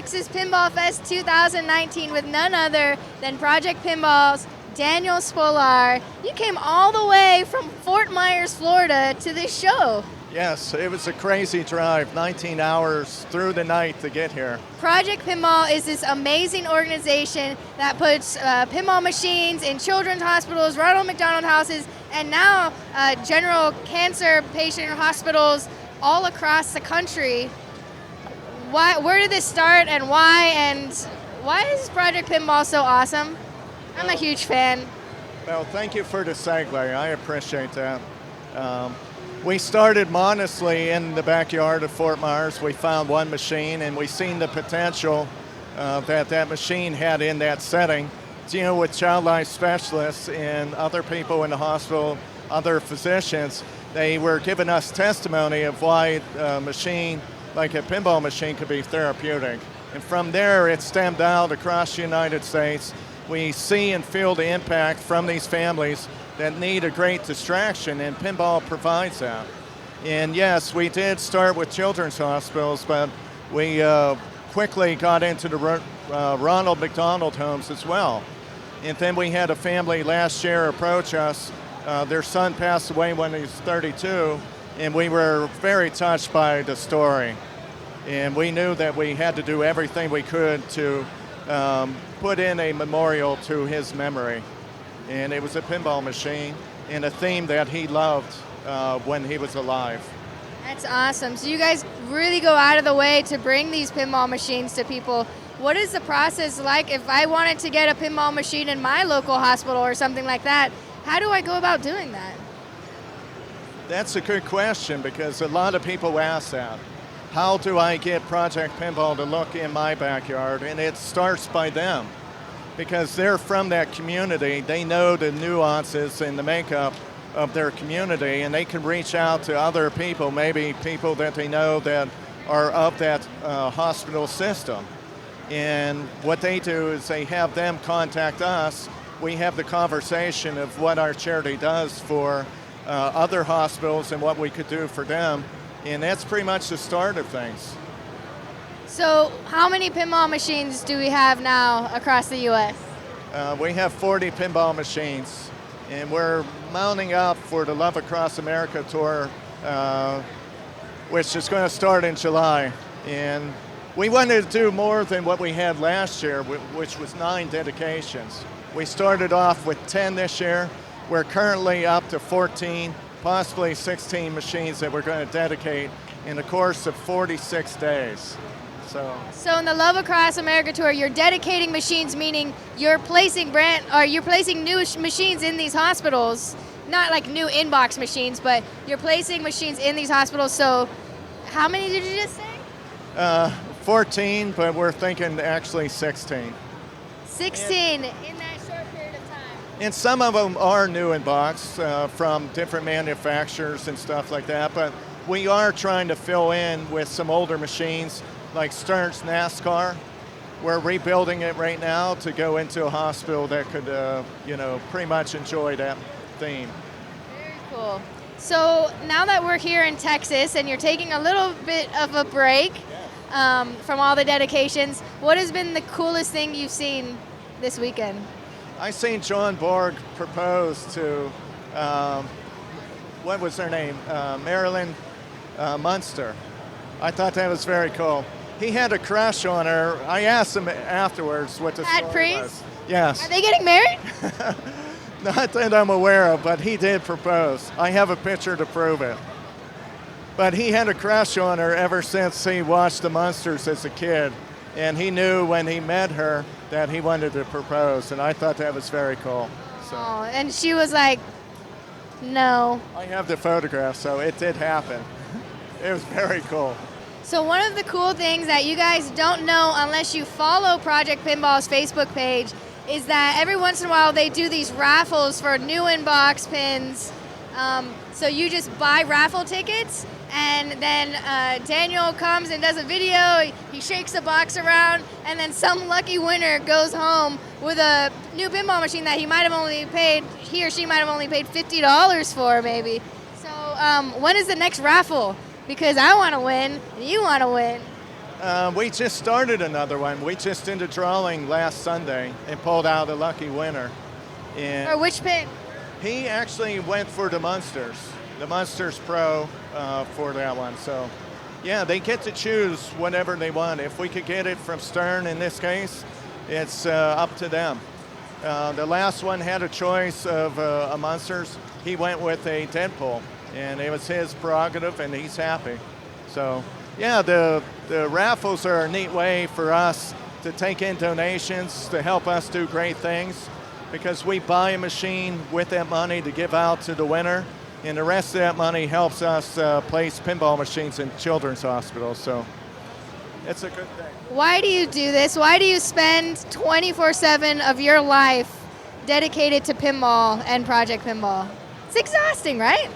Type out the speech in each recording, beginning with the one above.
Texas Pinball Fest 2019 with none other than Project Pinball's Daniel Spolar. You came all the way from Fort Myers, Florida to this show. Yes, it was a crazy drive, 19 hours through the night to get here. Project Pinball is this amazing organization that puts pinball machines in children's hospitals, Ronald McDonald houses, and now general cancer patient hospitals all across the country. Where did this start and why is Project Pinball so awesome? I'm a huge fan. Well, thank you for the segue. I appreciate that. We started modestly in the backyard of Fort Myers. We found one machine, and we seen the potential that machine had in that setting. So, with child life specialists and other people in the hospital, other physicians, they were giving us testimony of why a machine, like a pinball machine, could be therapeutic. And from there, it stemmed out across the United States. We see and feel the impact from these families that need a great distraction, and pinball provides that. And yes, we did start with children's hospitals, but we quickly got into the Ronald McDonald homes as well. And then we had a family last year approach us. Their son passed away when he was 32, and we were very touched by the story. And we knew that we had to do everything we could to put in a memorial to his memory. And it was a pinball machine and a theme that he loved when he was alive. That's awesome. So you guys really go out of the way to bring these pinball machines to people. What is the process like if I wanted to get a pinball machine in my local hospital or something like that? How do I go about doing that? That's a good question, because a lot of people ask that. How do I get Project Pinball to look in my backyard? And it starts by them, because they're from that community. They know the nuances and the makeup of their community, and they can reach out to other people, maybe people that they know that are of that hospital system. And what they do is they have them contact us. We have the conversation of what our charity does for other hospitals and what we could do for them. And that's pretty much the start of things. So how many pinball machines do we have now across the U.S.? We have 40 pinball machines, and we're mounting up for the Love Across America tour, which is going to start in July. And we wanted to do more than what we had last year, which was 9 dedications. We started off with 10 this year. We're currently up to 14, possibly 16 machines that we're going to dedicate in the course of 46 days. So in the Love Across America tour, you're dedicating machines, meaning you're placing new machines in these hospitals, not like new inbox machines, but you're placing machines in these hospitals. So how many did you just say? 14, but we're thinking actually 16. 16 in that short period of time. And some of them are new inbox from different manufacturers and stuff like that, but we are trying to fill in with some older machines like Stern's NASCAR. We're rebuilding it right now to go into a hospital that could, pretty much enjoy that theme. Very cool. So now that we're here in Texas and you're taking a little bit of a break from all the dedications, what has been the coolest thing you've seen this weekend? I seen John Borg propose to, what was her name? Marilyn Munster. I thought that was very cool. He had a crush on her. I asked him afterwards what the story was. Yes. Are they getting married? Not that I'm aware of, but he did propose. I have a picture to prove it. But he had a crush on her ever since he watched the Munsters as a kid. And he knew when he met her that he wanted to propose. And I thought that was very cool. So. Oh, and she was like, no. I have the photograph, so it did happen. It was very cool. So one of the cool things that you guys don't know unless you follow Project Pinball's Facebook page is that every once in a while they do these raffles for new inbox pins. So you just buy raffle tickets, and then Daniel comes and does a video. He shakes the box around, and then some lucky winner goes home with a new pinball machine that he or she might have only paid $50 for, maybe. So when is the next raffle? Because I want to win, and you want to win. We just started another one. We just did a drawing last Sunday and pulled out a lucky winner. And Or which pin? he actually went for the Munsters Pro for that one. So, yeah, they get to choose whatever they want. If we could get it from Stern in this case, it's up to them. The last one had a choice of a Munsters. He went with a Deadpool, and it was his prerogative, and he's happy. So, yeah, the raffles are a neat way for us to take in donations to help us do great things, because we buy a machine with that money to give out to the winner, and the rest of that money helps us place pinball machines in children's hospitals. So it's a good thing. Why do you do this? Why do you spend 24/7 of your life dedicated to pinball and Project Pinball? It's exhausting, right?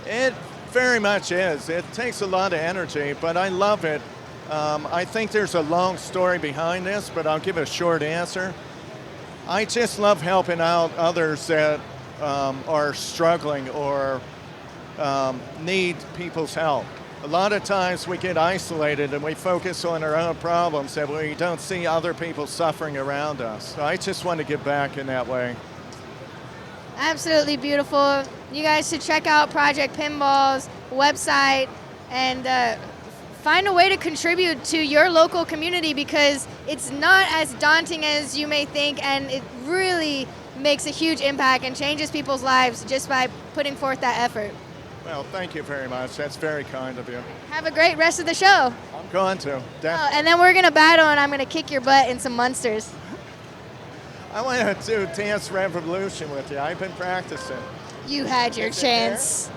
It very much is. It takes a lot of energy, but I love it. I think there's a long story behind this, but I'll give a short answer. I just love helping out others that are struggling or need people's help. A lot of times we get isolated and we focus on our own problems and we don't see other people suffering around us. So I just want to give back in that way. Absolutely beautiful. You guys should check out Project Pinball's website and find a way to contribute to your local community, because it's not as daunting as you may think, and it really makes a huge impact and changes people's lives just by putting forth that effort. Well, thank you very much. That's very kind of you. Have a great rest of the show. I'm going to. Oh, and then we're going to battle, and I'm going to kick your butt in some Munsters. I want to do Dance Revolution with you. I've been practicing. You had your chance.